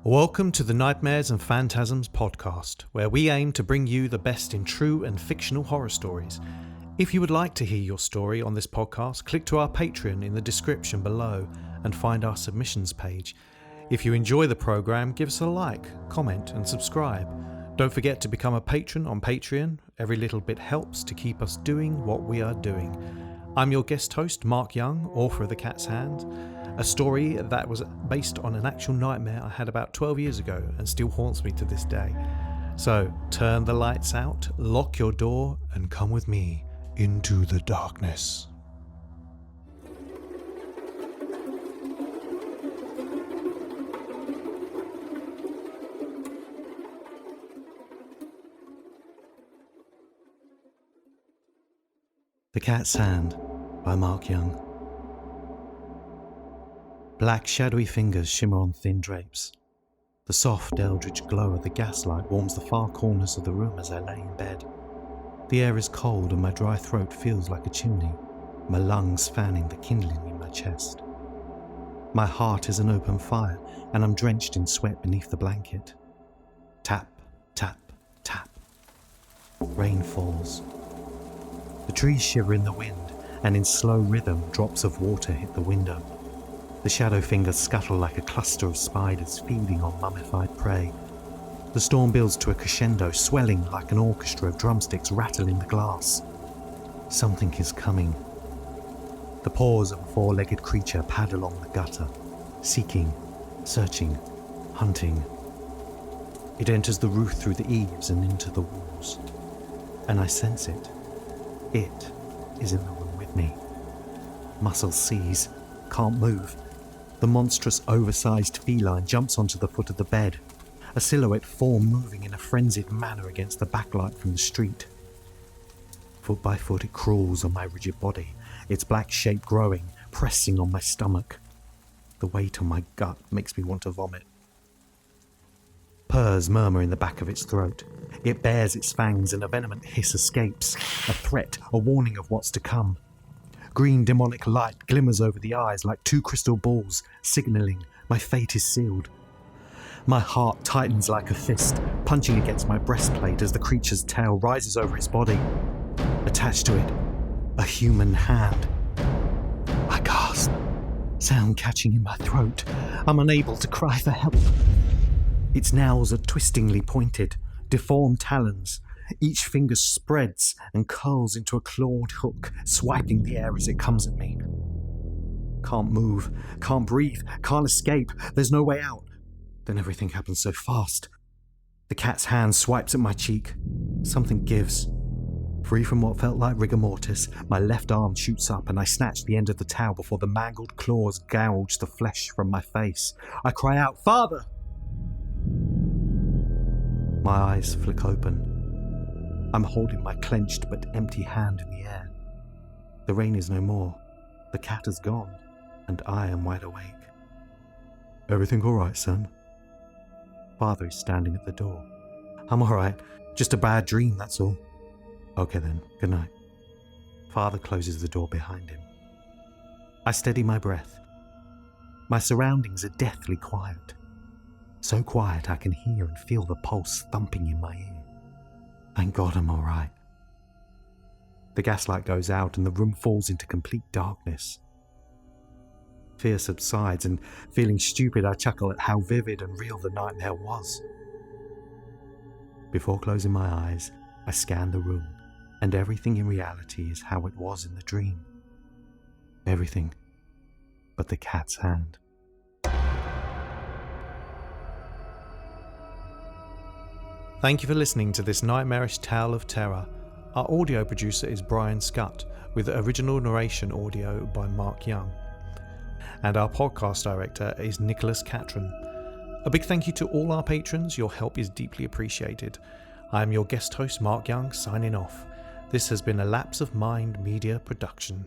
Welcome to the Nightmares and Phantasms podcast, where we aim to bring you the best in true and fictional horror stories. If you would like to hear your story on this podcast, click to our Patreon in the description below and find our submissions page. If you enjoy the program, give us a like, comment and subscribe. Don't forget to become a patron on Patreon. Every little bit helps to keep us doing what we are doing. I'm your guest host, Mark Young, author of The Cat's Hand, a story that was based on an actual nightmare I had about 12 years ago and still haunts me to this day. So turn the lights out, lock your door, and come with me into the darkness. The Cat's Hand by Mark Young. Black shadowy fingers shimmer on thin drapes. The soft eldritch glow of the gaslight warms the far corners of the room as I lay in bed. The air is cold and my dry throat feels like a chimney, my lungs fanning the kindling in my chest. My heart is an open fire and I'm drenched in sweat beneath the blanket. Tap, tap, tap. Rain falls. The trees shiver in the wind and in slow rhythm drops of water hit the window. The shadow fingers scuttle like a cluster of spiders feeding on mummified prey. The storm builds to a crescendo, swelling like an orchestra of drumsticks rattling the glass. Something is coming. The paws of a four-legged creature pad along the gutter, seeking, searching, hunting. It enters the roof through the eaves and into the walls. And I sense it. It is in the room with me. Muscles seize, can't move. The monstrous, oversized feline jumps onto the foot of the bed, a silhouette form moving in a frenzied manner against the backlight from the street. Foot by foot it crawls on my rigid body, its black shape growing, pressing on my stomach. The weight on my gut makes me want to vomit. Purrs murmur in the back of its throat. It bares its fangs and a venomous hiss escapes, a threat, a warning of what's to come. Green demonic light glimmers over the eyes like two crystal balls, signalling my fate is sealed. My heart tightens like a fist, punching against my breastplate as the creature's tail rises over its body. Attached to it, a human hand. I gasp, sound catching in my throat. I'm unable to cry for help. Its nails are twistingly pointed, deformed talons. Each finger spreads and curls into a clawed hook, swiping the air as it comes at me. Can't move, can't breathe, can't escape. There's no way out. Then everything happens so fast. The cat's hand swipes at my cheek. Something gives. Free from what felt like rigor mortis, my left arm shoots up and I snatch the end of the towel before the mangled claws gouge the flesh from my face. I cry out, "Father!" My eyes flick open. I'm holding my clenched but empty hand in the air. The rain is no more. The cat is gone, and I am wide awake. "Everything all right, son?" Father is standing at the door. "I'm all right. Just a bad dream, that's all." "Okay then, good night." Father closes the door behind him. I steady my breath. My surroundings are deathly quiet. So quiet I can hear and feel the pulse thumping in my ear. Thank God I'm all right. The gaslight goes out and the room falls into complete darkness. Fear subsides and, feeling stupid, I chuckle at how vivid and real the nightmare was. Before closing my eyes, I scan the room, and everything in reality is how it was in the dream. Everything but the cat's hand. Thank you for listening to this nightmarish tale of terror. Our audio producer is Brian Scutt, with original narration audio by Mark Young. And our podcast director is Nicholas Catron. A big thank you to all our patrons. Your help is deeply appreciated. I am your guest host, Mark Young, signing off. This has been a Lapse of Mind media production.